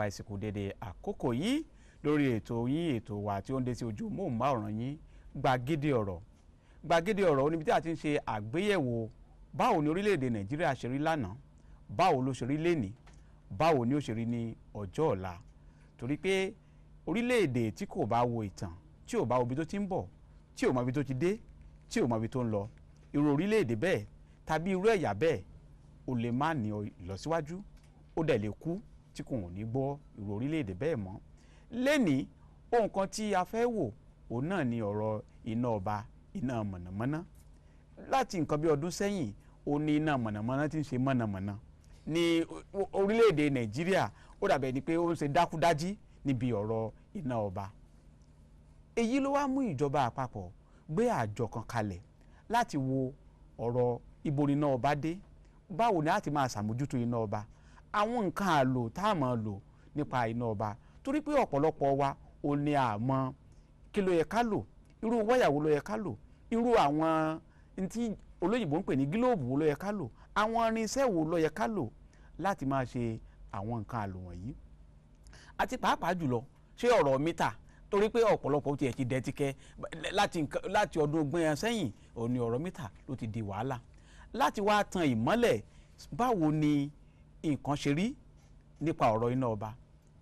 ìsìnkú dédé àkókò yìí lórí ètò wa tí ó ń dé sí ojú móhùnmáwòrán yín Gbàgede Ọ̀rọ̀. Gbàgede Ọ̀rọ̀ ó níbi tí a ti ń ṣe àgbéyẹ̀wò báwo ni orílẹ̀-èdè Nàìjíríà ṣe rí lánàá, báwo ló ṣe rí lénìí, báwo ni ó ṣe rí ní ọjọ́ ọ̀la. Torí pé orílẹ̀-èdè tí kò bá wo ìtàn, tí ò bá wo ibi tó ti ń bọ̀, tí ò mọ ibi tó ti dé, tí ò mọ ibi tó ń lọ, irú orílẹ̀-èdè bẹ́ẹ̀ tàbí irú ẹ̀yà bẹ́ẹ̀ ó lè má ní ìlọsíwájú, ó dẹ̀ lè kú tí kò ní gbọ́ irú orílẹ̀-èdè bẹ́ẹ̀ mọ́. Lénìí ohun kan tí a fẹ́ wò òun náà ni ọ̀rọ̀ iná ọba, iná mọ̀nàmọ́ná. Láti nǹkan bí ọdún sẹ́yìn ó ní iná mọ̀nàmọ́ná tí ń ṣe mọ̀nàmọ́ná ní orílẹ̀-èdè Nàìjíríà. Ó dàbẹ̀ ni pé ó ń ṣe dákúdájí níbi ọ̀rọ̀ iná ọba. Èyí ló wá mú ìjọba àpapọ̀ gbé àjọ kan kalẹ̀ láti wo ọ̀rọ̀ ibo iná ọba dé, báwo ni a ti máa ṣàmójútó iná ọba, àwọn nǹkan àlò tá a máa lò nípa iná ọba. Torí pé ọ̀pọ̀lọpọ̀ wa ò ní àmọ́ kí ló yẹ ká lò, irú wáyà wo ló yẹ ká lò, irú àwọn tí olóyìnbó ń pè ní gílóòbù wo ló yẹ ká lò, àwọn irinṣẹ́ wo ló yẹ ká lò láti máa ṣe àwọn nǹkan àlò wọ̀nyí. Àti pàápàá jùlọ ṣé ọ̀rọ̀ mítà, torí pé ọ̀pọ̀lọpọ̀ tiẹ̀ ti dẹ́tíkẹ́ láti ọdún ogún yẹn sẹ́yìn òun ni ọ̀rọ̀ mítà ló ti di wàhálà. Láti wá tan ìmọ́lẹ̀ báwo ni nǹkan ṣe rí nípa ọ̀rọ̀ iná ọba,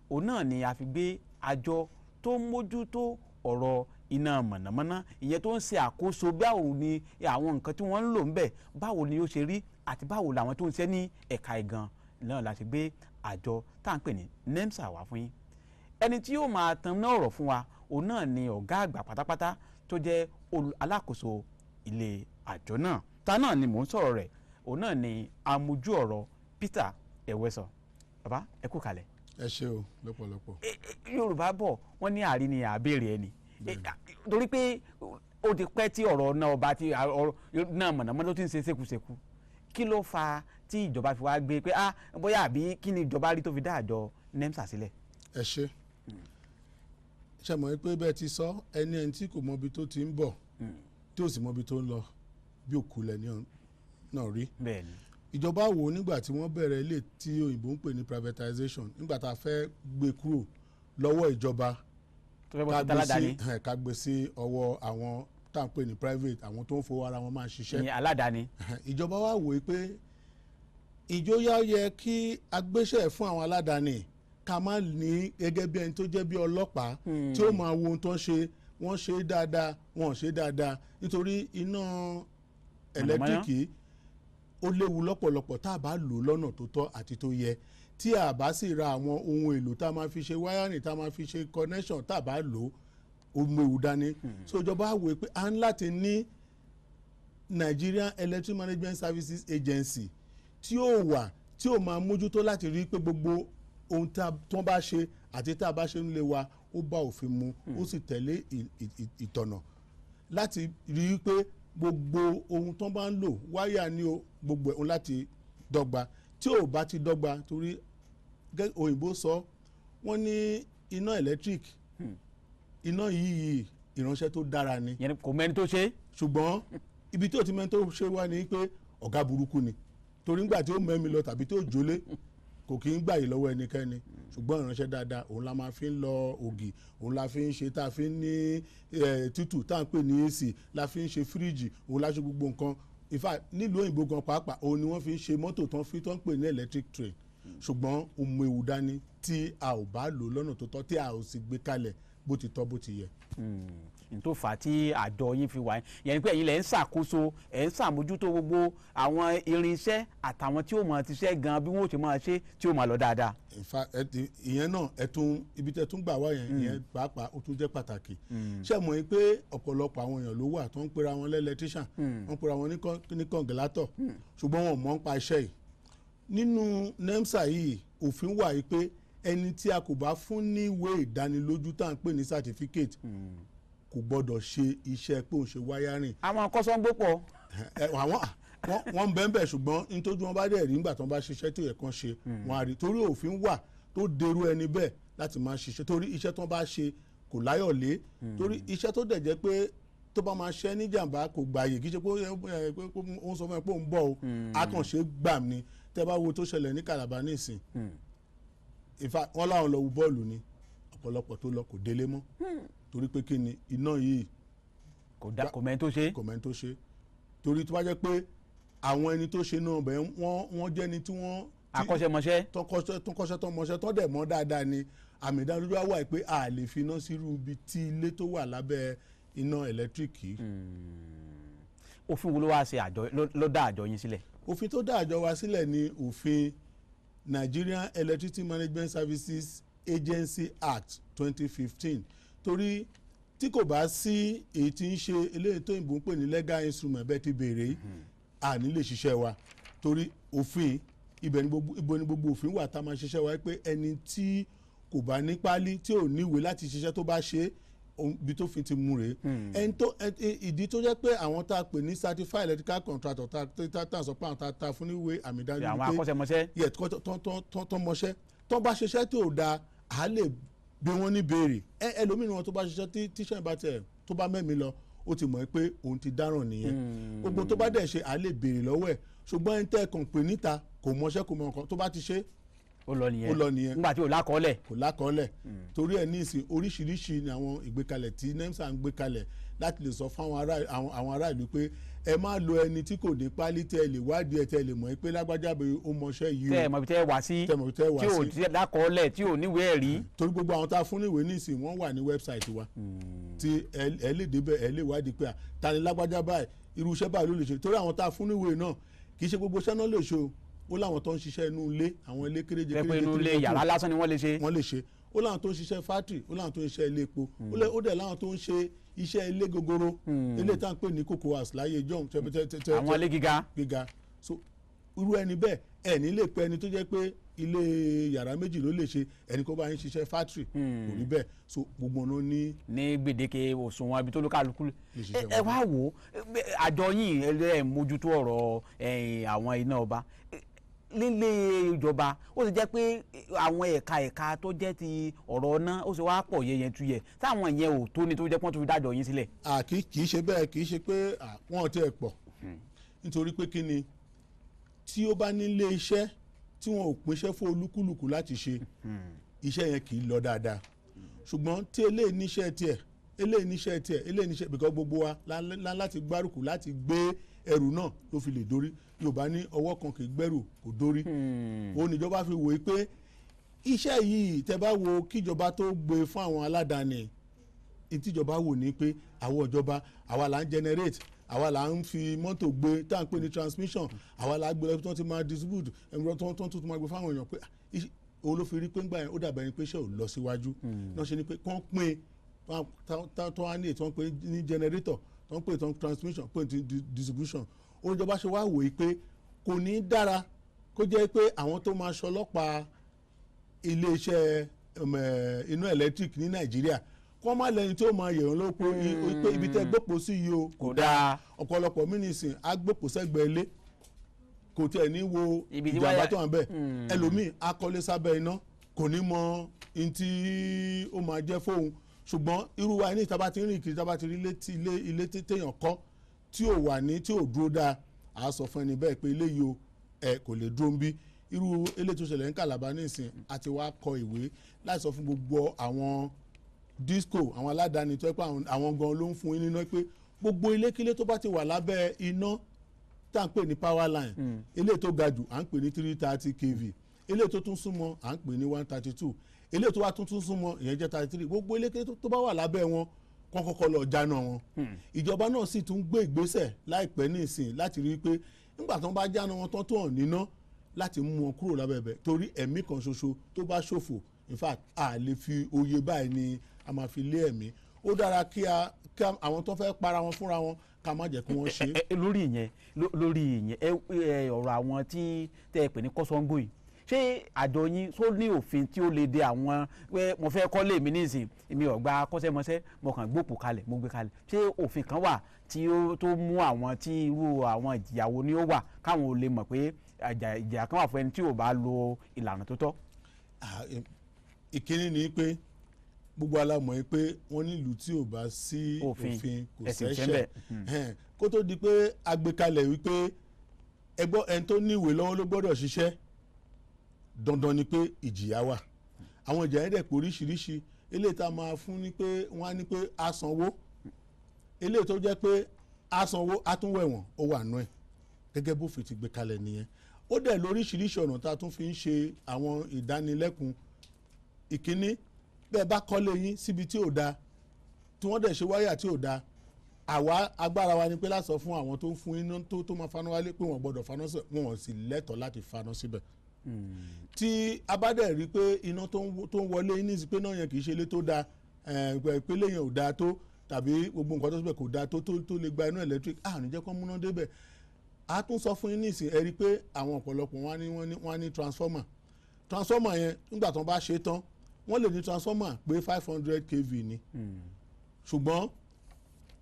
òun náà ni a fi gbé àjọ tó ń mójútó ọ̀rọ̀ iná mọ̀nàmọ́ná, ìyẹn tó ń ṣe àkóso báwo ni àwọn nǹkan tí wọ́n ń lò ń bẹ̀ báwo ni ó ṣe rí àti báwo làwọn tó ń ṣe ní ẹ̀ka ìgan náà la ṣe gbé àjọ tá à ń pè ní NEMSA wá fún yín. Ẹni tí yóò máa tan náà ọ̀rọ̀ fún wa òun náà ni ọ̀gá àgbà pátápátá tó jẹ́ alákòóso ilé àjọ náà. Ta náà ni mò ń sọ̀rọ̀ rẹ̀, òun náà ni amójú ọ̀rọ̀ Peter Ewesor. Bàbá ẹ kú kalẹ̀. Ẹ ṣé o lọ́pọ̀lọpọ̀. Yorùbá bọ̀ wọ́n ní àrí ni àbèrè ẹni, torí pé ó ti pẹ́ tí ọ̀rọ̀ náà ọba tí náà mọ̀nàmọ́ná ti ń ṣe ṣekúṣekú. Kí ló fa tí ìjọba fi wá gbé pé bóyá àbí kí ni ìjọba rí tó fi dá àjọ NEMSA sílẹ̀? Ẹ ṣé. Ṣé mọ̀ pé bẹ́ẹ̀ ti sọ ẹni tí kò mọbi tó ti ń bọ̀ tí ò sì mọbi tó ń lọ bí òkú lẹ́ni náà rí. Bẹ́ẹ̀ni. Ìjọba wo nígbà tí wọ́n bẹ̀rẹ̀ ilé tí òyìnbó ń pè ní privatization, nígbà tá a fẹ́ gbé kúrò lọ́wọ́ ìjọba ká gbé sí ọwọ́ àwọn tá à ń pè ní private, àwọn tó ń fowó ara wọn máa ṣiṣẹ́. Ní aládàáni. Ìjọba wa wò pé ìjọyà yẹ kí agbéṣẹ́ fún àwọn aládàáni ká má ní gẹ́gẹ́ bí ẹni tó jẹ́ bí ọlọ́pàá tí ó máa wo ohun tó ń ṣe, wọ́n ṣe dáadáa wọ́n ṣe dáadáa, nítorí iná ẹ̀lẹ́tíríkì ó léwu lọ́pọ̀lọpọ̀ tá a bá lò lọ́nà tó tọ́ àti tó yẹ, tí a bá sì ra àwọn ohun èlò tá a máa fi ṣe wáyárìn, tá a máa fi ṣe connection, tá a bá lò ó méwu dání. So ìjọba wò pé a ń láti ní Nigerian Electric Management Services Agency tí ó wà tí ó máa mójútó láti rí pé gbogbo ohun tí wọ́n bá ṣe àti tá a bá ṣe ń lé wa ó bá òfin mu, ó sì tẹ̀lé ìtọ̀nà, láti rí i pé gbogbo ohun tó bá ń lò wáyà ní o gbogbo ohun láti dọ́gba. Tí ò bá ti dọ́gba, torí òyìnbó sọ wọ́n ní iná electric iná yìí ìránṣẹ́ tó dára ni. Yẹn kò mẹ́ni tó ṣe. Ṣùgbọ́n ibi tí ò ti mẹ́ni tó ṣe wá ni pé ọ̀gá burúkú ni, torí nígbà tí ó mẹ́mi lọ tàbí tó jólé kò kí ń gbà yìí lọ́wọ́ ẹnikẹ́ni. Ṣùgbọ́n ìránṣẹ́ dáadáa òun la máa fi ń lọ ògì, òun la fi ń ṣe tá a fi ń ní tútù tá à ń pè ní AC, la fi ń ṣe fíríjì, òun la ṣe gbogbo nǹkan. In fact nílùú òyìnbó gan pàápàá òun ni wọ́n fi ń ṣe mọ́tò tó ń pè ní electric train. Ṣùgbọ́n ó mú ewu dání tí a ò bá lò lọ́nà tó tọ́, tí a ò sì gbé kalẹ̀ bó ti tọ́ bó ti yẹ. n tó fà á tí àjọ yín fi wà yẹn ni pé ẹ̀yin lẹ̀ ń ṣàkóso ẹ̀ ń ṣàmójútó gbogbo àwọn irinṣẹ́ àtàwọn tí ó máa ti ṣe gan bí wọ́n ó ti máa ṣe tí ó máa lọ dáadáa. In fact ìyẹn náà ibi tẹ́ tún gbà wá yẹn ìyẹn pàápàá ó tún jẹ́ pàtàkì. Ṣé mọ̀ pé ọ̀pọ̀lọpọ̀ àwọn èèyàn ló wà tó ń pera wọn lẹ́lẹ́tíṣàn, wọ́n pera wọn ní kọ̀ǹgẹ́látọ̀, ṣùgbọ́n wọn mọ̀ ń pa iṣẹ́ yìí. Nínú NEMSA yìí òfin wà yìí pé ẹni tí a kò bá fún ní ìwé ìdánilójú tá à ń pè ní certificate kò gbọ́dọ̀ ṣe iṣẹ́ pé òun ṣe wáyárìn. Àwọn akọ́sọ́ngbépọ̀. Wọ́n ń bẹ́ẹ̀ ṣùgbọ́n nítorí wọn bá dẹ̀ rí nígbà tí wọ́n bá ṣiṣẹ́ tó yẹ kán ṣe wọn á rí, torí òfin wà tó dèrò ẹni bẹ́ẹ̀ láti máa ṣiṣẹ́, torí iṣẹ́ tó bá ṣe kò láyọ̀lé, torí iṣẹ́ tó dẹ̀ jẹ́ pé tó bá máa ṣẹ́ níjàmbá kò gbààyè, kì í ṣe pé ó ń sọ fún ẹ pé ó ń bọ̀ o, àkànṣe gbàm ni. Tẹ́ bá wo tó ṣẹlẹ̀ ní Calabar nísìn ìfà wọn láwọn lọ wo bọ́ọ̀lù ni ọ̀pọ̀lọpọ̀ tó lọ kò délé mọ́ torí pé kí ni iná yìí kò mẹ́ni tó ṣe. kò mẹ́ni tó ṣe torí tó bá jẹ́ pé àwọn ẹni tó ṣe náà bẹ́ẹ̀ wọ́n jẹ́ ni tí wọ́n akọ́ṣẹ́mọṣẹ́ tó kọ́ṣẹ́ tó mọṣẹ́ tó dẹ̀ mọ́ dáadáa ni àmì ìdánilójú wà pé a lè fi iná sírú ibi tí ilé tó wà lábẹ́ iná ẹ̀lẹ́tíríkì. òfin wo ló wá ṣe àjọ ló dá àjọ yín sílẹ̀. òfin tó dá àjọ wa sílẹ̀ ni òfin Nigerian Electricity Management Services Agency Act 2015 torí tí kò bá sí èyí tí ń ṣe eléyìí tó ìbò ń pè ní legal instrument bẹ́ẹ̀ ti béèrè à ní lè ṣiṣẹ́ wa torí òfin ibẹ̀ ni gbogbo òfin wà tá a máa ṣiṣẹ́ wa pé ẹni tí kò bá ní páálí tí ò níwèé láti ṣiṣẹ́ tó bá ṣe ibi tó fi ti mú rèé ìdí tó jẹ́ pé àwọn tá a pè ní certified electrical contractor tá a sọ pé àwọn tá a fún níwèé àmì ìdánilójú àwọn akọ́ṣẹ́mọṣẹ́ yẹ tó mọṣẹ́ tó bá ṣiṣẹ́ tí ò dáa à lè bí wọ́n ní béèrè ẹlòmíràn tó bá ṣiṣẹ́ tíṣẹ́ bá tẹ̀ tó bá mẹ́mi lọ ó ti mọ̀ pé òun ti dáràn nìyẹn gbogbo tó bá dẹ̀ ṣe à lè béèrè lọ́wọ́ ẹ̀ ṣùgbọ́n ẹni tẹ́ kàn pé níta kò mọṣẹ́ kò mọ nǹkan tó bá ti ṣe ó lọ nìyẹn nígbà tí ò lákọọ́lẹ̀. kò lákọọ́lẹ̀ torí ẹ̀ ní ìsìn oríṣiríṣi ni àwọn ìgbékalẹ̀ tí NEMSA ń gbé kalẹ̀ láti lè sọ fún àwọn ará ìlú pé ẹ má lo ẹni tí kò ní pálí tẹ́ ẹ lè wádìí ẹ tẹ́ ẹ lè mọ̀ pé lágbájá bẹ ó mọṣẹ́ yìí o tẹ́ ẹ mọ̀ bí tẹ́ ẹ wá sí tí ò lákọọ́lẹ̀ tí ò níwèé ẹ̀rí. torí gbogbo àwọn tá a fún níwèé ní ìsìn wọ́n wà ní wẹ́bsáìtì wa tí ẹ lè débẹ̀ ẹ lè wádìí pé ta ni lágbájá báyìí irú iṣẹ́ báyìí ló lè ṣe torí àwọn tá a fún níwèé náà kì í ṣe gbogbo iṣẹ́ náà lè ṣe o ó láwọn tó ń ṣiṣẹ́ inú ilé àwọn ilé kéréje pé inú ilé yàrá lásán ni wọ́n lè ṣe ó láwọn tó ń ṣiṣẹ́ fátìrì ó láwọn tó ń ṣiṣẹ́ ilé epo ó dẹ̀ láwọn tó ń ṣe iṣẹ́ ilé gogoro ilé tá à ń pè ní cocoa house láyé john àwọn ilé gíga so irú ẹni bẹ́ẹ̀ ẹni lè pe ẹni tó jẹ́ pé ilé yàrá méjì ló lè ṣe ẹni kó bá ń ṣiṣẹ́ fátìrì kò rí bẹ́ẹ̀ so gbogbo ọ̀nà ní gbèdéke òṣùwọ̀n ibi tó ló kálukú ẹ wá wò ó àjọ yìí ẹ mójútó ọ̀rọ̀ àwọn iná ọba nílé ìjọba ó sì jẹ́ pé àwọn ẹ̀ka tó jẹ́ ti ọ̀rọ̀ náà ó sì wá pọ̀ yẹn tuyẹ̀ táwọn yẹn ò tó ní tó jẹ́ pọ́n tó fi dájọ́ yín sílẹ̀. kì í ṣe bẹ́ẹ̀ kì í ṣe pé wọ́n ti ẹ̀ pọ̀ nítorí pé kí ni tí ó bá nílé iṣẹ́ tí wọn ò pínṣẹ́ fún olúkúlùkù láti ṣe iṣẹ́ yẹn kì í lọ dáadáa ṣùgbọ́n tí eléyìí níṣẹ́ bìkọ́ gbogbo wa láti gbárùkù láti gbé ẹrù náà ló fi lè dórí Yorùbá ní ọwọ́ kan kì í gbẹ́rù kò dórí òun níjọba fi wòye pé iṣẹ́ yìí tẹ́ bá wo kíjọba tó gbé fún àwọn aládàáni ìtìjọba wò ní pé àwọn ìjọba àwa là ń generate àwa là ń fi mọ́tò gbé tá à ń pè ní transmission àwa là ń gbé lọ́wọ́ tó ti máa distribute ẹ̀rọ tó tún máa gbé fáwọn èèyàn pé òun ló fi rí pé ńgbà yẹn ó dàbẹ̀ ni pé iṣẹ́ ò lọ síwájú náà ṣe ni pé kán pín tó wá ní ètò wọn pé ní generator tó ń pè tó ń transmission pè ní distribution oníjọba ṣe wá wòye pé kò ní dára kó jẹ́ pé àwọn tó máa ṣọlọ́pàá iléeṣẹ́ iná electric ní Nàìjíríà kọ́ máa lẹ́yìn tí ó máa yẹ̀wọ̀n ló pé ibi tẹ́ gbòpò sí yìí o kò dáa ọ̀pọ̀lọpọ̀ mínísìn á gbòpò sẹ́gbẹ̀ẹ́ ilé kò tiẹ̀ ní wo ìjàmbá tó wà ń bẹ̀ ẹlòmíì á kọ́lé sábẹ́ iná kò ní mọ ohun tí ó máa jẹ́ fóun ṣùgbọ́n irú wa ní ìta ti rìn kiri tá ti rí ilé téèyàn kọ́ tí ò wà ní tí ò dúró dáa à á sọ fún ẹni bẹ́ẹ̀ pé ilé yìí o kò lè dúró ń bí irú ilé tó ṣẹlẹ̀ ní Calabar nísìn àti wá kọ ìwé láti sọ fún gbogbo àwọn disco àwọn aládàáni tó yẹ pé àwọn gan ló ń fún yín níná pé gbogbo ilékílé tó bá ti wà lábẹ́ iná tá à ń pè ní power line ilé tó ga jù à ń pè ní 330 kV ilé tó tún súnmọ́ à ń pè ní 132 ilé tó wá tún súnmọ́ ìyẹn jẹ́ 33 gbogbo ilékílé tó bá wà lábẹ́ wọn kán kọ́kọ́ lọ jáná wọn ìjọba náà sì tún gbé ìgbésẹ̀ láìpẹ́ ní ìsìn láti rí i pé nígbà tó ń bá jáná wọn tán tó hàn níná láti mú wọn kúrò lábẹ́bẹ̀ torí ẹ̀mí kan ṣoṣo tó bá ṣòfò in fact a lè fi oye báyìí ni a máa fi lé ẹ̀mí ó dára kí àwọn tó fẹ́ para wọn fúnra wọn ká má jẹ́ kí wọ́n ṣe. lórí ìyẹn ọ̀rọ̀ àwọn tí tẹ́ ẹ pè ní kọ́sọ́ngbò yìí ṣé àjọ yín tó ní òfin tí ó lè de àwọn pé mo fẹ́ kọ́lé mi nísìn èmi ọ̀gbà kọ́ṣẹ́mọṣẹ́ mo kàn gbòpò kalẹ̀ mo gbé kalẹ̀ ṣé òfin kan wà tí ó tó mú àwọn tí irú àwọn ìjìyàwó ni ó wà káwọn ò lè mọ̀ pé ìjìyà kan wà fún ẹni tí ò bá lo ìlànà tó tọ́. ìkíní ni pé gbogbo alamọ̀ yìí pé wọ́n nílùú tí ò bá sí òfin kò ṣẹ̀ṣẹ̀ kó tó di pé agbékalẹ̀ wípé ẹni tó ní ìwé lọ́wọ́ ló gbọ́dọ̀ ṣiṣẹ́ dandan ni pé ìjìyà wà àwọn ìjà yẹn dẹ̀ pé oríṣiríṣi. Eléyìí tá a máa fún ni pé wọ́n á ní pé a sanwó, eléyìí tó jẹ́ pé a sanwó a tún wẹ̀wọ̀n ó wà nú ẹ̀ gẹ́gẹ́ bó fi ti gbé kalẹ̀ nìyẹn. Ó dẹ̀ lóríṣiríṣi ọ̀nà tá a tún fi ń ṣe àwọn ìdánilẹ́kùn. Ìkíní, bẹ́ẹ̀ bá kọ́lé yín síbi tí ò da tí wọ́n dẹ̀ ṣe wáyà tí ò da, àwa agbára wa ni pé láti sọ fún àwọn tó ń fún iná tó máa faná wálé pé wọ́n gbọ́dọ̀ faná sí, wọn sì lẹ́tọ̀ọ́ láti faná síbẹ̀. Tí a bá dẹ̀ rí pé iná tó ń wọlé ní ìsìn pé náà yẹn kì í ṣe ilé tó da, ìpele yẹn ò da tó, tàbí gbogbo nǹkan tó síbẹ̀ kò da tó lè gba iná electric, ní jẹ́ kó múná débẹ̀. A tún sọ fún yín ní ìsìn, ẹ rí i pé àwọn ọ̀pọ̀lọpọ̀ wọ́n ní transformer yẹn nígbà tó bá ṣe tán wọ́n lè ní transformer pé 500 kV ni, ṣùgbọ́n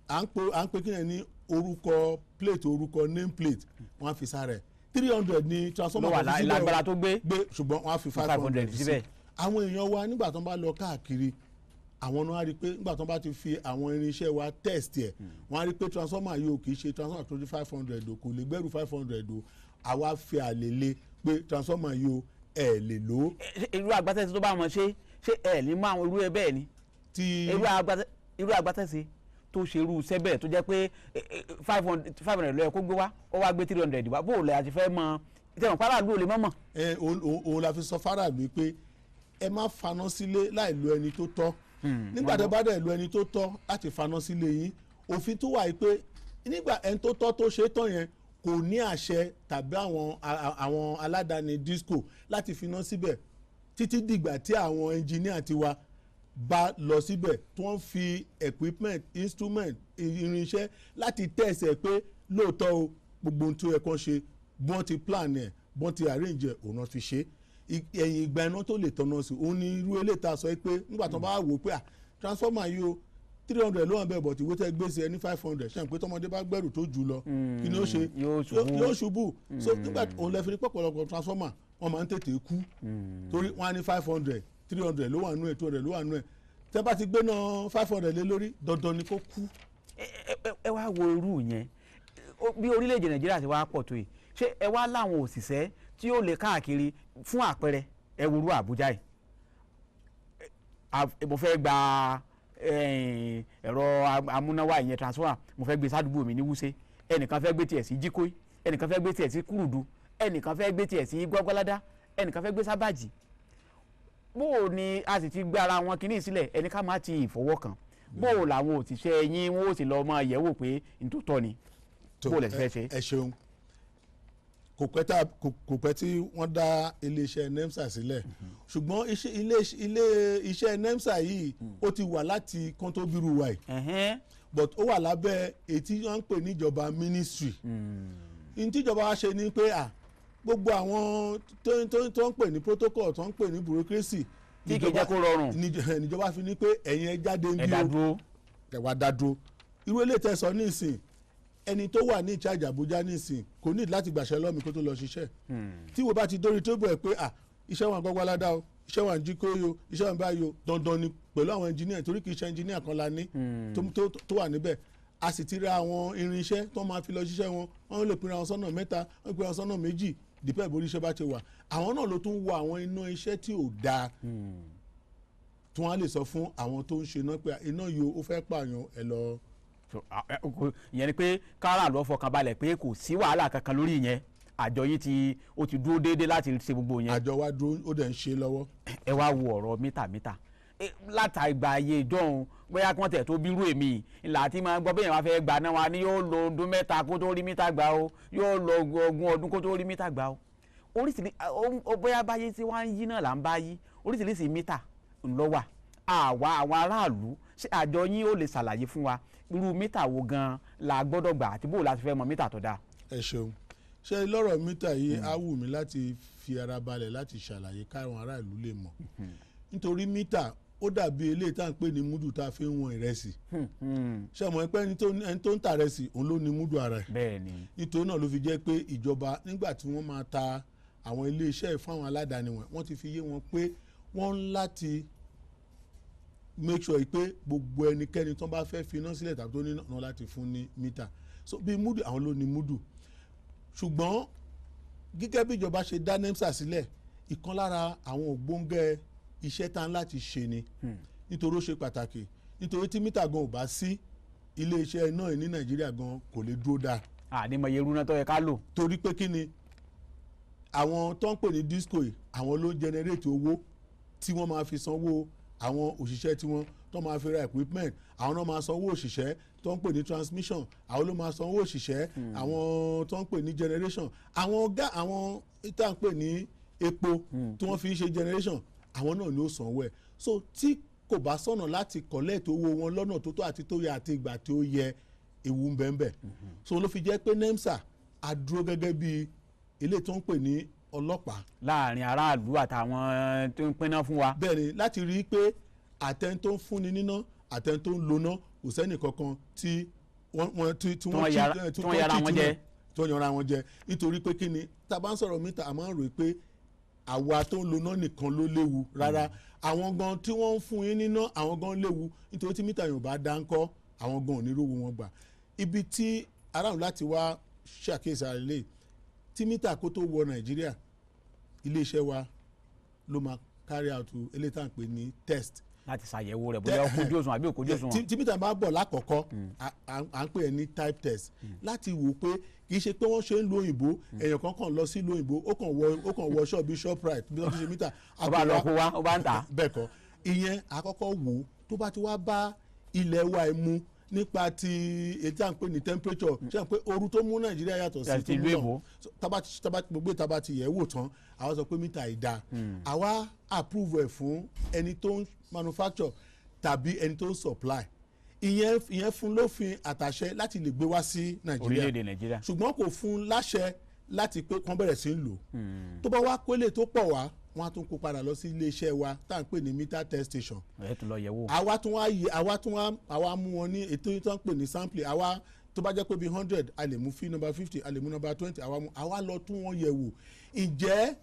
à ń pe kí ni ní orúkọ plate, orúkọ name plate wọ́n á fi sára ẹ̀. 300 ní transformer wà lágbára tó gbé ṣùgbọ́n wọ́n á fi 500 síbẹ̀. Àwọn èèyàn wa nígbà tó bá lọ káàkiri, àwọn náà á rí i pé nígbà tó bá ti fi àwọn irinṣẹ́ wa test ẹ̀, wọ́n á rí i pé transformer yìí ò kì í ṣe transformer tó di 500 o, kò lè gbẹ́rù 500 o. Àwa fi àlèlé pé transformer yìí o ẹ̀ lè lò ó. Irú agbátẹ́sí tó bá wọn ṣe ẹ̀ ní mú àwọn irú ẹ bẹ́ẹ̀ ni. Irú agbátẹ́sí tó ṣe irú iṣẹ́ bẹ́ẹ̀ tó jẹ́ pé 500 lọ́yẹ̀ kó gbé wá, ó wá gbé 300 wá, bó o lẹ̀ àti fẹ́ mọ ìtẹ̀wọ̀n faraàlú ò lè mọ̀. Òun la fi sọ faraàlú pé ẹ má faná sílé láì lo ẹni tó tọ́. Nígbà tó bá dẹ̀ lo ẹni tó tọ́ láti faná sílé yín, òfin tó wà yìí pé nígbà ẹni tó tọ́ tó ṣe tán yẹn kò ní àṣẹ tàbí àwọn aládàáni disco láti finá síbẹ̀ títí dìgbà tí àwọn ẹnjìníà tiwa bá lọ síbẹ̀ tí wọ́n fi equipment, instrument, irinṣẹ́ láti tẹ̀sẹ̀ pé lóòótọ́ o gbogbo ohun tó yẹ kán ṣe bọ́n ti plan ẹ̀ bọ́n ti arrange ẹ̀ òun náà fi ṣe. Ẹ̀yìn ìgbà iná tó lè tọ́nà sí òun ni irú eléyìí tá a sọ pé nígbà tó bá wò pé transformer yìí o 300 ló wà bẹ́ẹ̀ bọ̀ tí wọ́n tẹ́ gbé sí ẹni 500 ṣe pé tọmọdé bá gbẹ́rù tó jù lọ kí ni ó ṣe yóò ṣubú. So nígbà òun lè fi ní pọ̀pọ̀lọpọ̀ transformer wọ́n máa ń tètè kú torí wọ́n á ní 500 300 ló wà nú ẹ̀ 200 ló wà nú ẹ̀ tẹ́ bá ti gbé náà 500 lé lórí dandan ni kó kú. Ẹ wá wo irú yẹn bí orílẹ̀-èdè Nàìjíríà ti wá pọ̀ tó yìí, ṣé ẹ wá láwọn òṣìṣẹ́ tí ó lè káàkiri fún àpẹẹrẹ ẹ wo irú Àbújá yìí, mo fẹ́ gba ẹ̀rọ amúnáwá ìyẹn transformer mo fẹ́ gbé sádùúgbò mi ní Wúṣẹ́, ẹnìkan fẹ́ gbé tiẹ̀ sí Jíkóì, ẹnìkan fẹ́ gbé tiẹ̀ sí Kúrùdú, ẹnìkan fẹ́ gbé tiẹ̀ sí Gbọ́gbọ́ládá, ẹnìkan fẹ́ gbé Sábàjì. Bó o ní a sì ti gbé ara wọn kìíní sílẹ̀ ẹni ká má ti ìfọwọ́ kan, bó o làwọn òṣìṣẹ́ yín wọn ó sì lọ́ọ́ máa yẹ̀wò pé ntòótọ́ ni bó o lẹ̀ fẹ́ ṣe. Ẹ ṣeun, kò pẹ́ tí wọ́n dá iléeṣẹ́ NEMSA sílẹ̀ ṣùgbọ́n iléeṣẹ́ NEMSA yìí ó ti wà láti kan tó bírú wa yìí but ó wà lábẹ́ ètí wọ́n ń pè níjọba ministry. ní tíjọba wa ṣe ni pé gbogbo àwọn tó ń pè ní protocol tó ń pè ní bureaucracy tí kì í jẹ́ kó rọrùn níjọba fi ní pé ẹ̀yin ẹ jáde ń bí o ẹ̀wà dádúró. irú eléyìí tẹ́ sọ ní ìsìn ẹni tó wà ní ìcháàjì Àbújá nísìn kò ní láti gbàṣẹ lọ́mí kó tó lọ ṣiṣẹ́. tí wo bá ti dórí tébù ẹ̀ pé iṣẹ́ wọn Gbọ́gbọ́ládá o, iṣẹ́ wọn Jíkóì o, iṣẹ́ wọn báyìí o, dandan ni pẹ̀lú àwọn ẹnjìníà torí kì í ṣe ẹnjìníà kan la ní tó wà níbẹ̀. A sì ti ra àwọn irinṣẹ́ tó máa fi lọ ṣiṣẹ́ wọn, wọ́n lè pinra wọn sọ́nà mẹ́ta, wọ́n lè pinra wọn sọ́nà méjì dípẹ́ borí iṣẹ́ bá ti wà. Àwọn náà ló tún wo àwọn iná iṣẹ́ tí ò dáa tí wọ́n á lè sọ fún àwọn tó ń ṣe náà pé iná yìí ó fẹ́ pààyàn ẹ lọ. Ìyẹn ni pé kára lọ fọkàn balẹ̀ pé kò sí wàhálà kankan lórí ìyẹn, àjọ yìí ó ti dúró déédéé láti ṣe gbogbo yẹn. Àjọ wa dúró ó dẹ̀ ń ṣe lọ́wọ́. Ẹ wá wo ọ̀rọ̀ mítà látàgbà ayé ìjọ́un bóyá kí wọ́n tẹ̀ tó bírú èmi ìlà tí máa ń gbọ́ bẹ́ẹ̀ wá fẹ́ gbà náà wá ní yóò lo ọdún 3 kó tó rí mítà gbà o, yóò lo 20 ọdún kó tó rí mítà gbà o. Oríṣiríṣi bóyá báyé tí wọ́n ń yí náà là ń bá yí, oríṣiríṣi mítà ńlọ wà. Àwọn aráàlú ṣé àjọ yín ó lè ṣàlàyé fún wa irú mítà wo gan la gbọ́dọ̀ gbà àti bó la ti fẹ́ mọ mítà tó dáa. Ẹ ṣeun, ṣe lọ́rọ̀ mítà yìí á wù mí láti fi ara balẹ̀ láti ṣàlàyé káwọn aráàlú lè mọ̀ nítorí mítà ó dàbí eléyìí tá à ń pè ní múdù tá a fi ń wọn ìrẹsì. ṣé mo pẹ́ ẹni tó ń ta ìrẹsì òun ló ní múdù ara ẹ̀. Bẹ́ẹ̀ni. nítorí náà ló fi jẹ́ pé ìjọba nígbà tí wọ́n máa ta àwọn iléeṣẹ́ fáwọn aládàáni wọ́n ti fi yé wọn pé wọ́n ń láti make sure pé gbogbo ẹnikẹ́ni tó bá fẹ́ fi iná sílẹ̀ tàbí tó ní náà láti fún ní mítà. so bí múdù àwọn ló ní múdù ṣùgbọ́n gẹ́gẹ́ bí ìjọba ṣe dá NEMSA sílẹ̀ ìkan lára àwọn ògbóǹgẹ́ iṣẹ́ tá ń láti ṣe ni nítorí ó ṣe pàtàkì nítorí tí mítà gan ò bá sí iléeṣẹ́ náà ní Nàìjíríà gan kò lè dúró dáa. àdìmọ̀ iye irú náà tó yẹ ká lò. torí pé kí ni àwọn tó ń pè ní disco yìí àwọn ló ń generate owó tí wọ́n máa fi sanwó àwọn òṣìṣẹ́ tí wọ́n tó máa fi ra equipment àwọn náà máa sanwó òṣìṣẹ́ tó ń pè ní transmission àwọn ló máa sanwó òṣìṣẹ́ àwọn tó ń pè ní generation àwọn tá ń pè ní epo tí wọ́n fi ń ṣe generation àwọn náà ló sanwó ẹ̀ so tí kò bá sọ̀nà láti collect owó wọn lọ́nà tó tó àti tó yẹ àti ìgbà tí ó yẹ ewu ń bẹ́ẹ̀ so ló fi jẹ́ pé NEMSA á dúró gẹ́gẹ́ bí ilé tó ń pè ní ọlọ́pàá. láàrin aráàlú àtàwọn tó ń pinná fún wa. bẹ́ẹ̀ni láti rí i pé àtẹn tó ń fúnni níná àtẹn tó ń loná kò sẹ́nì kankan tí wọ́n yàrá wọn jẹ nítorí pé kí ni tá a bá ń sọ̀rọ̀ mítà a máa ń rò pé àwa tó ń loná nìkan ló léwu rárá àwọn gan tí wọ́n ń fún yín níná àwọn gan léwu nítorí tí mítà yóò bá dá ń kọ́ àwọn gan ò ní rówó wọn gbà ibi tí aráàlú láti wá ṣàkíyèsí àlè tí mítà kó tó wọ Nàìjíríà iléeṣẹ́ wa ló máa carry out eléyìí tá à ń pè ní test. láti ṣàyẹ̀wò rẹ̀ bóyá kójú òṣùwọ̀n àbí òkójú òṣùwọ̀n. tí mítà bá bọ̀ lákọ̀ọ́kọ́ à ń pè é ní type test láti wò pé kì í ṣe pé wọ́n ṣe ń lo òyìnbó èèyàn kankan lọ sí lo òyìnbó ó kàn wọ ṣọ́ọ̀bù Shoprite bí wọ́n ti ṣe mítà. ó bá lọ kó wá ó bá ń tà. bẹ́ẹ̀ kọ́ ìyẹn àkọ́kọ́ wò ó tó bá ti wá bá ilẹ̀ wa mu nípa ti ètí à ń pè ní temperature ṣe à ń pè ooru tó mú Nàìjíríà yàtọ̀ sí tó mú náà gbogbo ìtaba ti yẹ̀ wò tán àwa sọ pé mítà ìdá àwa approve ẹ̀ fún ẹni tó ń manufacture tàbí ẹni tó ń supply ìyẹn fún lófin àtàṣẹ láti lè gbé wá sí Nàìjíríà ṣùgbọ́n kò fún láṣẹ láti pé kán bẹ̀rẹ̀ sí ń lò tó bá wá kólé tó pọ̀ wá wọ́n á tún kó padà lọ sí iléeṣẹ́ wa tá à ń pè ní meter test station. ẹ tún lọ yẹ̀ wò. àwa mú wọn ní ètò tó ń pè ní sampling àwa tó bá jẹ́ pé bíi 100 a lè mú fí number 50 a lè mú number 20 àwa lọ tún wọn yẹ̀ wò ǹjẹ́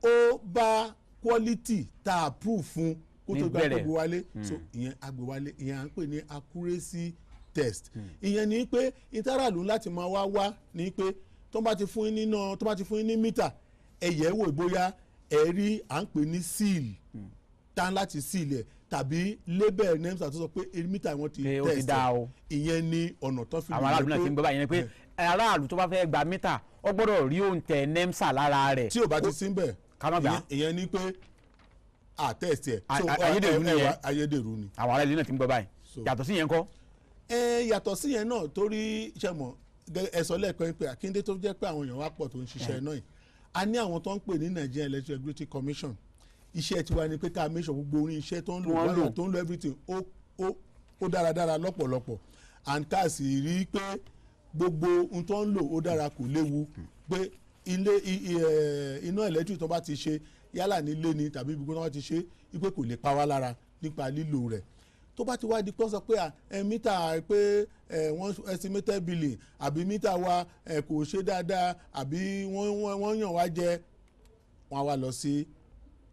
ó bá quality tá a approve fún kó tó gba gbogbo wálé so ìyẹn agbèwálé ìyẹn à ń pè ní accuracy test ìyẹn ni pé ìtàràlù láti máa wá ní pé tó bá ti fún yín ní mítà ẹ̀yẹ̀ wò bóyá ẹ̀rí à ń pè ní seal tán láti seal ẹ̀ tàbí label NEMSA tó sọ pé mítà wọn ti test ìyẹn ní ọ̀nà tó fi lè pé àwọn aráàlú náà ti ń gbọ́ báyìí ni pé aráàlú tó bá fẹ́ gba mítà ó gbọ́dọ̀ rí òǹtẹ̀ NEMSA lára rẹ̀. tí ò bá ti sí bẹ̀ ìyẹn ni pé test ẹ̀ ayédèrú ni. àwọn aráàlú náà ti ń gbọ́ báyìí yàtọ̀ sí yẹn kọ́. yàtọ̀ sí yẹn náà torí iṣẹ́ mọ̀ ẹ̀sọ́ lẹ́ẹ̀kan pé àkíndé tó jẹ́ pé àwọn èèyàn wá pọ̀ tó ń ṣiṣẹ́ náà yìí a ní àwọn tó ń pè ní Nigerian Electric Regulatory Commission iṣẹ́ tiwa ni pé ká make sure gbogbo orin iṣẹ́ tó ń lò wáyà tó ń lo everything ó dáradára lọ́pọ̀lọpọ̀ and ká sì rí i pé gbogbo ohun tó ń lò ó dára kò léwu pé iná electric tó bá ti ṣe yálà nílé ni tàbí ibi tó bá ti ṣe wípé kò lè pa wá lára nípa lílò rẹ̀ tó bá ti wá di pé wọ́n sọ pé mítà pé wọ́n estimated billing àbí mítà wa kò ṣe dáadáa àbí wọ́n yàn wá jẹ wọ́n wá lọ sí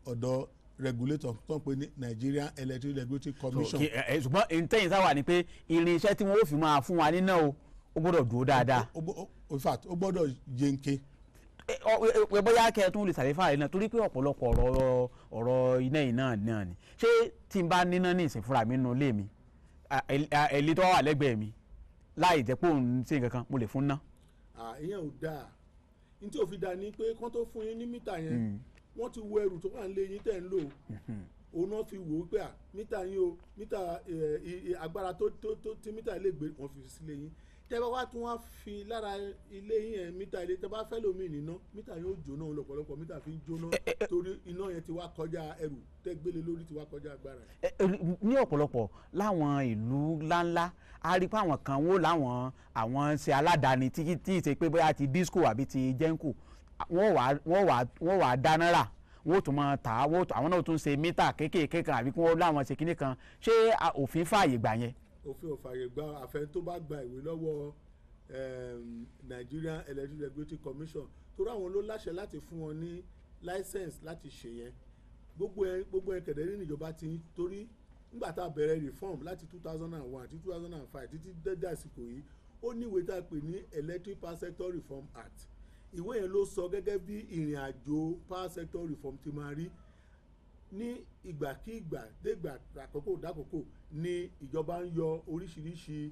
ọ̀dọ̀ regulator tó ń pè ní Nigerian Electric Regulatory Commission. ṣùgbọ́n ìtẹ̀yìn sáwà ni pé irinṣẹ́ tí wọ́n ó fi máa fún wa níná o ó gbọ́dọ̀ dúró dáadáa. in fact ó gbọ́dọ̀ yẹnke. bóyá kẹ́ ẹ tún lè ṣàlẹ́fà rẹ̀ náà torí pé ọ̀pọ̀lọpọ̀ ọ̀rọ̀ iná yìí náà ni ṣé tí n bá níná ní ìsìn fúnra mi nínú ilé mi ẹ̀lí tó wà lẹ́gbẹ̀ẹ́ mi láì jẹ́ pé òun ṣe nǹkan kan mo lè fún ná. ìyẹn ò dáa ní tí ò fi dáa ni pé kán tó fún yín ní mítà yẹn wọ́n ti wo ẹrù tó wà nílé yín tẹ̀ ń lò òun náà fi wò ó pé mítà yín o mítà agbára tó tí mítà lè gbé wọ́n fi sílé yín tẹ́ bá wá tún wá fi lára ilé yín yẹn mítà ilé tẹ́ bá fẹ́ lómi níná mítà yóò jóná lọ́pọ̀lọpọ̀ mítà fi ń jóná torí iná yẹn ti wá kọjá ẹrù tẹ́ gbélé lórí ti wá kọjá agbára. ní ọ̀pọ̀lọpọ̀ láwọn ìlú ńláńlá a rí i pé àwọn kan wó láwọn ṣe aládàáni tí ì ṣe pé bóyá ti disco àbí ti genco wọ́n wà dáná rà wọ́n tún máa tà á àwọn náà tún ṣe mítà kéékèèké kan àbí kí wọ́n láwọn ṣe kinní kan ṣé òfin fààyè gbà yẹn. òfin ò fààyè gba àfẹn tó bá gba ìwé lọ́wọ́ Nigerian Electric Regulatory Commission torí àwọn ló láṣẹ láti fún wọn ní license láti ṣe yẹn gbogbo ẹ kẹ̀dẹ̀ ní ìjọba ti torí nígbà tá a bẹ̀rẹ̀ reform láti 2001 àti 2005 títí dẹ́dẹ́ àsìkò yìí ó ní ìwé tá a pè ní Electric Power Sector Reform Act ìwé yẹn ló sọ gẹ́gẹ́ bí ìrìn àjò power sector reform ti máa rí ní ìgbàkígbà dégbà àkókò dákòókò ni ìjọba ń yọ oríṣiríṣi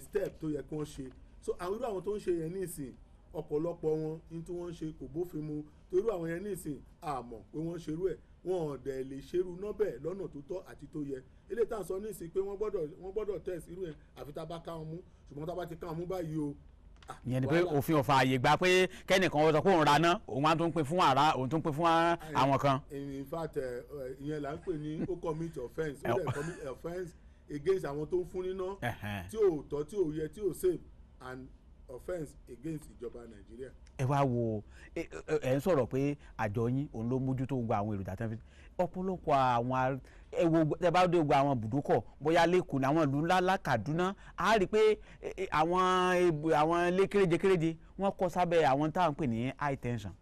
step tó yẹ kí wọ́n ṣe so àwọn irú àwọn tó ń ṣe yẹn nísìn ọ̀pọ̀lọpọ̀ wọn ní tí wọ́n ń ṣe kò bófin mu torí àwọn yẹn nísìn àmọ̀ pé wọ́n ṣerú ẹ̀ wọn ò dẹ̀ lè ṣerú nọ́bẹ̀ lọ́nà tó tọ́ àti tó yẹ eléyìí tá à ń sọ nísìn pé wọ́n gbọ́dọ̀ test irú yẹn àfi tá a bá ká wọn mú ṣùgbọ́n tá a bá ti ká wọn mú báyìí o. ìyẹn ni pé òfin ò fààyè gbà pé kẹ́nìkan sọ pé òun ra ná òun á tún pín fún òun tún pín fún àwọn kan. in fact ìyẹn là ń pè ní ó commit offence ó dẹ̀ commit offence against àwọn tó ń fún níná tí ò tọ́ tí ò yẹ tí ò safe and offence against ìjọba Nàìjíríà. ẹ wá wo ẹ ń sọ̀rọ̀ pé àjọ yín òun ló mójútó gbogbo àwọn èròjà tẹ́ fi ọ̀pọ̀lọpọ̀ àwọn ẹ bá dé gbogbo àwọn ibùdókọ̀ bóyá lẹ́kọ̀ọ́ ní àwọn ìlú ńlá Kaduna á rí i pé àwọn ilé kéréje wọ́n kọ́ sábẹ́ àwọn tá à ń pè ní high tension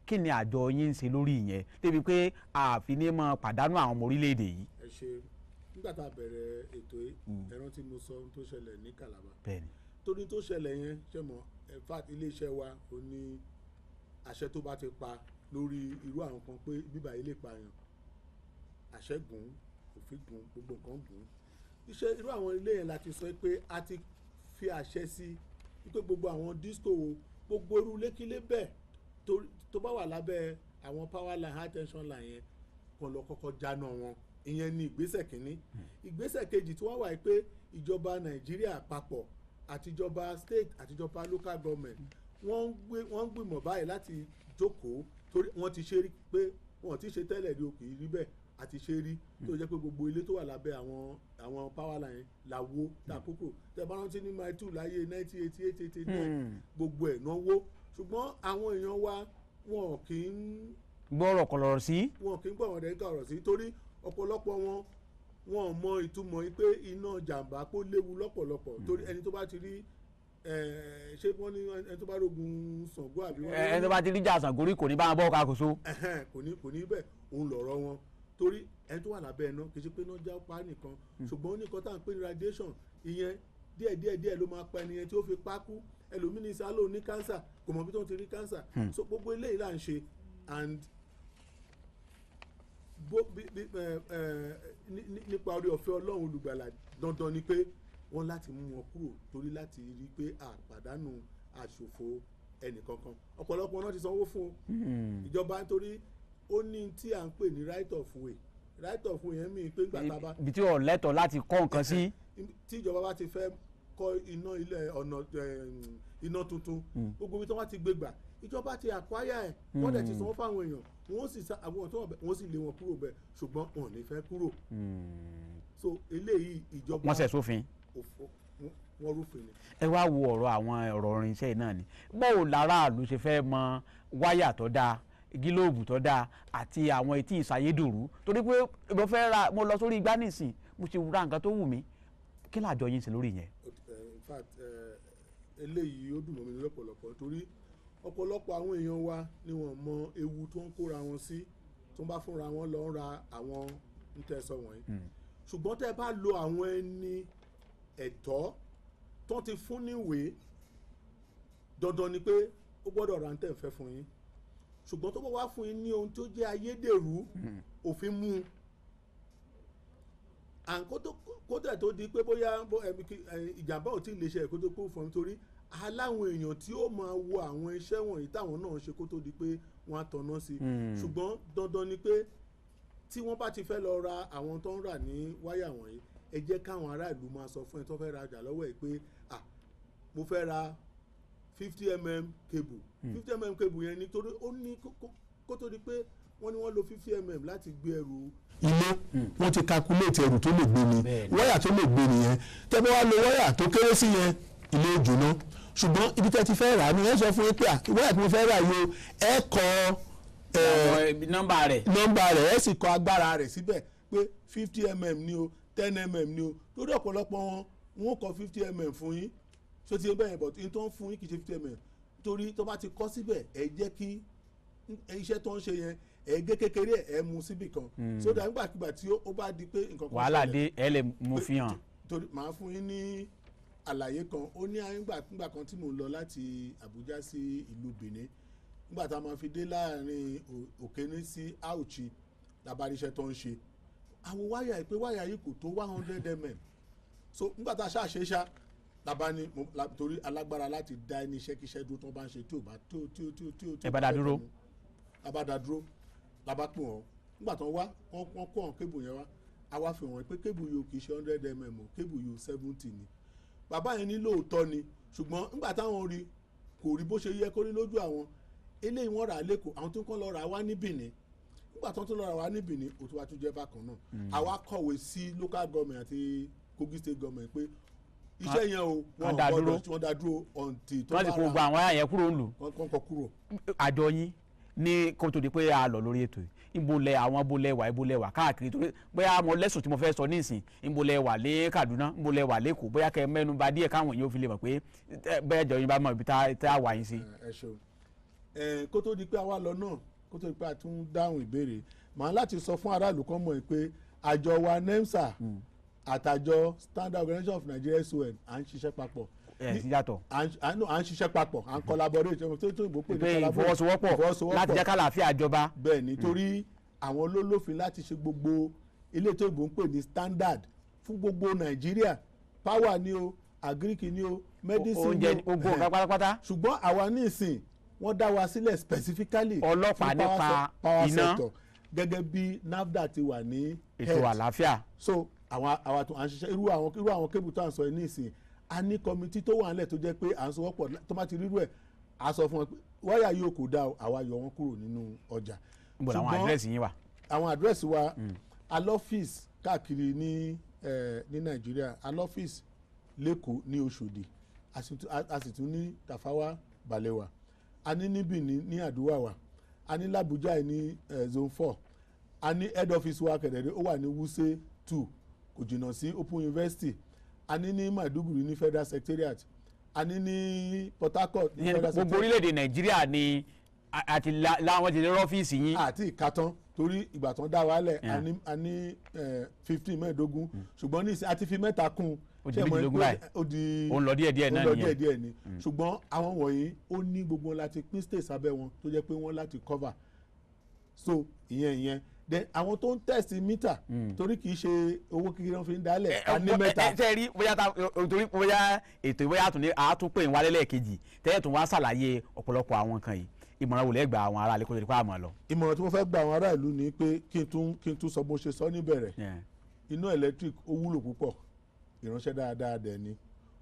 kí ni àjọ yín ń ṣe lórí ìyẹn débi pé àfi ní mọ pàdánù àwọn ọmọ orílẹ̀-èdè yìí. ẹ ṣe nígbà tá a bẹ̀rẹ̀ ètò ẹ̀rọ tí mo sọ ohun tó ṣẹlẹ̀ ní Calabar torí tó ṣẹlẹ̀ yẹn ṣe mọ̀ in fact iléeṣẹ́ wa ò ní àṣẹ tó bá ti pa lórí irú àwọn kan pé bíbá ilé pààyàn àṣẹ gùn òfin gùn gbogbo nǹkan gùn iṣẹ́ irú àwọn ilé yẹn láti sọ pé a ti fi àṣẹ sí wípé gbogbo àwọn disco gbogbo irú lékílé bẹ́ẹ̀ tó bá wà lábẹ́ àwọn power line high tension line yẹn kan lọ kọ́kọ́ jáná wọn ìyẹn ni ìgbésẹ̀ kínní ìgbésẹ̀ kejì tí wọ́n wà pé ìjọba Nàìjíríà àpapọ̀ àtijọba state àtijọba local government wọ́n ń gbìmọ̀ báyìí láti jókòó torí wọ́n ti ṣe rí pé wọ́n ti ṣe tẹ́lẹ̀ rí òkè rí bẹ́ẹ̀ àti ṣe rí tó jẹ́ pé gbogbo ilé tó wà lábẹ́ àwọn power line làwó dàkókò tẹ́ bá rántí ní mile 2 láyé 1988 gbogbo ẹ̀ náwó ṣùgbọ́n àwọn èèyàn wa wọn kì í gbọ́rọ̀ kọ̀lọ̀rọ̀ sí. wọn kì í gbọ́ wọn dẹ̀ ń kọ̀rọ̀ sí torí ọ̀pọ̀lọpọ̀ wọn mọ ìtumọ̀ pé iná jàǹbá kó léwu lọ́pọ̀lọpọ̀ torí ẹni tó bá ti rí ṣé wọ́n ní ẹni tó bá rogun Ṣàngó àbí wọ́n. ẹni tó bá ti rí jà Ṣàngó rí kò ní bá wọn bọ́ ọkọ̀ àkóso. kò ní bẹ́ẹ̀ òun lọ̀rọ̀ wọn torí ẹni tó wà lábẹ́ iná kì í ṣe pé iná já pa nìkan ṣùgbọ́n ó ní nǹkan tá à ń pè ní radiation ìyẹn díẹ̀ ló máa pa ẹni yẹn tí ó fi pa kú ẹlòmíní sálò ní cancer kò mọ̀ bí tó ń ti rí cancer so gbogbo eléyìí là ń ṣe and nípa orí ọ̀fẹ́ Ọlọ́run olùgbàlà dandan ni pé wọ́n láti mú wọn kúrò torí láti rí pé àpàdánù àṣòfò ẹnìkankan ọ̀pọ̀lọpọ̀ náà ti sanwó fún ìjọba nítorí ó ní tí à ń pè ní right of way yẹn mí pé gbàtà bá. ibi tí o lẹ́tọ̀ọ́ láti kọ́ nǹkan sí. tí ìjọba bá ti fẹ́ kọ́ iná tuntun gbogbo ibi tí wọ́n ti gbé gbà ìjọba ti àkwáyà ẹ̀ wọ́n dẹ̀ ti sanwó fáwọn èèyàn wọ́n sì sa àwọn tó wọ́n sì lé wọn kúrò bẹ́ẹ̀ ṣùgbọ́n wọn ò ní fẹ́ kúrò. so eléyìí ìjọba wọ́n ṣẹ̀ sófin. wọ́n rúfin ni. ẹ wá wo ọ̀rọ̀ àwọn ọ̀rọ̀ irinṣẹ́ yìí náà ni báwo láràlú ṣe fẹ́ mọ wáyà tó dáa gílóòbù tó dáa àti àwọn etí ìsayédòrú torí pé mo lọ sórí igbá nísìn mo ti ra nǹkan tó wù mí kí làjọ yín ṣe lórí yẹn. in fact eléyìí ó dùn mọ́ mi lọ́pọ̀lọpọ̀ torí ọ̀pọ̀lọpọ̀ àwọn èèyàn wa ni wọ́n mọ ewu tó ń kóra wọn sí tó ń bá fúnra wọn lọ ń ra àwọn ntẹ̀sọ̀ wọ̀nyí ṣùgbọ́n tẹ́ bá lo àwọn ẹni ẹ̀tọ́ tó ti fún níwèé dandan ni pé ó gbọ́dọ̀ ra ntẹ̀ fẹ́ fún yín ṣùgbọ́n tó bá wá fún yín ní ohun tó jẹ́ ayédèrú òfin mú un kódà tó di pé bóyá ìjàmbá ò tí ì lè ṣe ẹ̀kọ́ tó kó fún mi torí aláwọn èèyàn tí ó máa wo àwọn iṣẹ́ wọ̀nyí táwọn náà ṣe kó tó di pé wọ́n á tanná sí ṣùgbọ́n dandan ni pé tí wọ́n bá ti fẹ́ lọ ra àwọn tó ń rà ní wáyà wọ̀nyí ẹ jẹ́ káwọn aráàlú máa sọ fún ẹ tó fẹ́ ra ọjà lọ́wọ́ ẹ pé mo fẹ́ ra 50mm cable 50mm cable yẹn nítorí ó ní kó tó di pé wọ́n ní wọ́n lo 50mm láti gbé ẹrù ilé wọ́n ti calculate ẹrù tó lè gbé ni wáyà tó lè gbé nìyẹn tẹ́ bá wá lo wáyà tó kéré sí yẹn ilé ìjòná ṣùgbọ́n ibi tẹ́ ti fẹ́ rà ni ẹ sọ fún yín pé wáyà tí mo fẹ́ rà yìí ẹ kọ nọ́mbà rẹ̀ ẹ sì kọ agbára rẹ̀ síbẹ̀ pé 50mm ni o 10mm ni o lórí ọ̀pọ̀lọpọ̀ wọn kọ 50mm fún yín so ti bẹ́ẹ̀ but n tó ń fún yín kì í ṣe 50mm torí tó bá ti kọ́ síbẹ̀ ẹ jẹ́ kí iṣẹ́ tó ń ṣe yẹn ẹ̀ẹ́gẹ́ kékeré ẹ̀ mú síbì kan so dà nígbàkigbà tí ó bá di pé nǹkan kan wàhálà dé ẹ lè mú fi hàn. torí màá fún yín ní àlàyé kan ó ní nígbà kan tí mò ń lọ láti Àbújá sí ìlú Benin nígbà tá a máa fi dé láàrin Òkéné sí Auchi labaríṣẹ́ tó ń ṣe àwọn wáyà yìí pé wáyà yìí kò tó 100 mm so nígbà tá a ṣàṣe ṣá làbá ní torí alágbára láti dá ẹni iṣẹ́kíṣẹ́ dúró tó bá ń ṣe tí ò bá tí ò ẹ bá dá dúró làbá dá dúró làbá pè wọ́n nígbà tó ń wá wọ́n kó àwọn kébù yẹn wá a wá fi wọ́n pé kébù yìí kì í ṣe 100 mm o kébù yìí 70 ni bàbá yẹn ní lóòótọ́ ni ṣùgbọ́n nígbà táwọn rí kò rí bó ṣe yẹ kó rí lójú àwọn eléyìí wọ́n rà á lẹ́kọ̀ọ́ àwọn tó ń kọ́ lọ rà á wá ní Benin nígbà tó ń lọ rà wá ní Benin òtún wá tún jẹ́ bákan náà àwa kọ̀wé sí local government àti Kogi state government pé iṣẹ́ yẹn o wọ́n dá dúró ọ̀ǹtì tó bá rà wọ́n ti kó gba àwọn àyẹ̀ kúrò ń lù. wọ́n kọ́ kúrò. àjọ yín ní kó tó di pé a lọ lórí ètò ìbolẹ̀ àwọn ìbolẹ̀ wà káàkiri torí bóyá mo lẹ́sùn tí mo fẹ́ sọ nísìn ìbolẹ̀ wà lé Kaduna ìbolẹ̀ wà lẹ́kọ̀ọ́ bóyá kẹ́ mẹ́nu bà díẹ̀ káwọn èèyàn fi lè mọ̀ pé bẹ́ẹ̀ jọ yín bá mọ̀ ibi tá a wà yín sí. ẹ ṣeun kó tó di pé a wá lọ náà kó tó di pé a tún dáhùn ìbéèrè màá láti sọ fún aráàlú kan mọ̀ pé àjọ wa NEMSA àtàjọ Standard Organization of Nigeria SON à ń ṣiṣẹ́ papọ̀. yàtọ̀. à ń ṣiṣẹ́ papọ̀ à ń collaborate tó ìbò pè ní ìfọwọ́sowọ́pọ̀ láti jẹ́ kálàáfíà jọba. bẹ́ẹ̀ nítorí àwọn olólùfin láti ṣe gbogbo ilé tó ìbò ń pè ní standard fún gbogbo Nàìjíríà power ni o agric ni o medicine ni o oúnjẹ ogun ọ̀gá pátápátá. ṣùgbọ́n àwa ní ìsìn wọ́n dá wa sílẹ̀ specifically ọlọ́pàá nípa iná gẹ́gẹ́ bí NAFDAC ti wà ní ètò àlàáfíà. so àwa tó à ń ṣiṣẹ́ irú àwọn kébù tó à ń sọ ní ìsìn a ní kọmitì tó wà nílẹ̀ tó jẹ́ pé à ń sọwọ́pọ̀ tó má ti rírú ẹ̀ a sọ fún wọn pé wáyà yóò kò dáa àwa yọ wọn kúrò nínú ọjà. níbo làwọn àdírẹ́sì yín wà. àwọn àdírẹ́sì wa alọ́fíìsì káàkiri ní Nàìjíríà alọ́fíìsì lẹ́kọ̀ọ́ ní Òṣòdì a sì tún ní Tafawa Balewa a ní níbì ní àdúrà wa a ní l'Abuja ní zone 4 a ní head office wa kẹ̀dẹ̀dẹ̀ ó wà ní Wuse 2 kò jìnnà sí Open University a ní Maiduguri ní Federal Secretariat a ní Port Harcourt ní Federal Secretariat. gbogbo orílẹ̀-èdè Nàìjíríà ni àti láwọn ti lè rọ́fíìsì yín. àti ìkàtán torí ìgbà tán dá wa lẹ̀ a ní 15 mẹ́ẹ̀ẹ́dógún ṣùgbọ́n ní ìsìn àti fi mẹ́ta kún ó di méjìlélógún báyìí ó ń lọ díẹ̀díẹ̀ náà nìyẹn ṣùgbọ́n àwọn wọ̀nyí ó ní gbogbo wọn láti pín states abẹ́ wọn tó jẹ́ pé wọ́n láti cover so ìyẹn then àwọn tó ń tẹ̀sí mítà torí kì í ṣe owó kékeré wọn fi ń dálẹ̀ a ní mẹ́ta. ẹ ṣe rí bóyá ètò ìbóyá àtúnpè ìwálé lẹ́ẹ̀kejì tẹ́lẹ̀ tó wá ṣàlàyé ọ̀pọ̀lọpọ̀ àwọn nǹkan yìí ìmọ̀ràn wò lẹ́ gba àwọn ará alẹ́kọ̀ọ́ ìdíkọ́ àmọ́ lọ. ìmọ̀ràn tí mo fẹ́ gba àwọn ará ìlú ni pé kí n tún sọ bó ṣe sọ níbẹ̀rẹ̀ iná electric ó wúlò púpọ̀ ìránṣẹ́ dáadáa dẹ̀ ni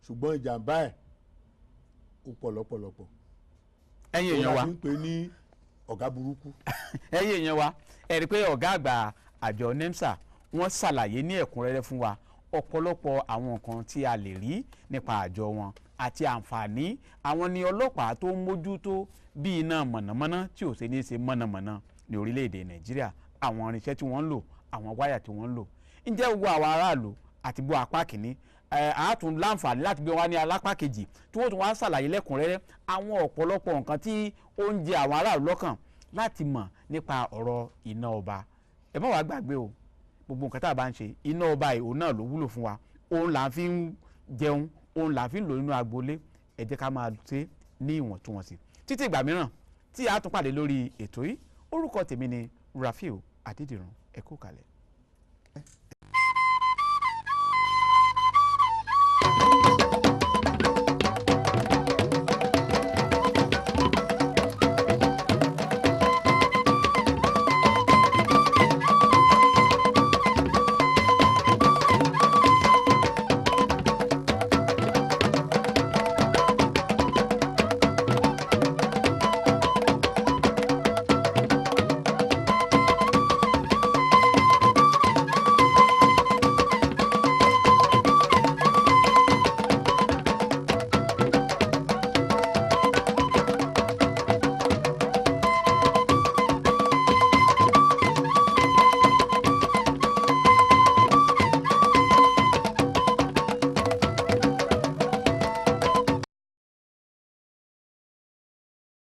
ṣùgbọ́n ìjàmbá ẹ̀ ó pọ̀ lọ́pọ̀lọpọ̀. ẹ̀yin èèyàn wa ó ń pè ní ọ̀gá burúkú. ẹ̀yin èèyàn wa ẹ rí i pé ọ̀gá àgbà àjọ NEMSA wọ́n ṣàlàyé ní ẹ̀kúnrẹ́rẹ́ fún wa ọ̀pọ̀lọpọ̀ àwọn nǹkan tí a lè rí nípa àjọ wọn àti àǹfààní àwọn ni ọlọ́pàá tó ń mójútó bí iná mọ̀nàmọ́ná tí ò ṣe ní í ṣe mọ̀nàmọ́ná ní orílẹ̀-èdè Nàìjíríà àwọn irinṣẹ́ tí wọ́n ń lò àwọn wáyà tí wọ́n ń lò ǹjẹ́ gbogbo àwọn aráàlú àti bó apá kìíní àátún láǹfààní láti gbé wá ní alápá kejì tí wọ́n tún wá ṣàlàyé lẹ́kùnrẹ́rẹ́ àwọn ọ̀pọ̀lọpọ̀ nǹkan tí ó ń jẹ àwọn aráàlú lọ́kàn láti mọ̀ nípa ọ̀rọ̀ iná ọba ẹ má wàá gbàgbé o gbogbo nǹkan tá a bá ń ṣe iná ọba yìí òun náà ló wúlò fún wa òun là ń fi ń jẹun òun là ń fi ń lò nínú agboolé ẹ jẹ́ ká máa ṣe ní ìwọ̀ntúnwọ̀nsì títí ìgbà mìíràn tí a tún pàdé lórí ètò yìí orúkọ tèmi ni Rafiu Adédìran ẹ kú kalẹ̀.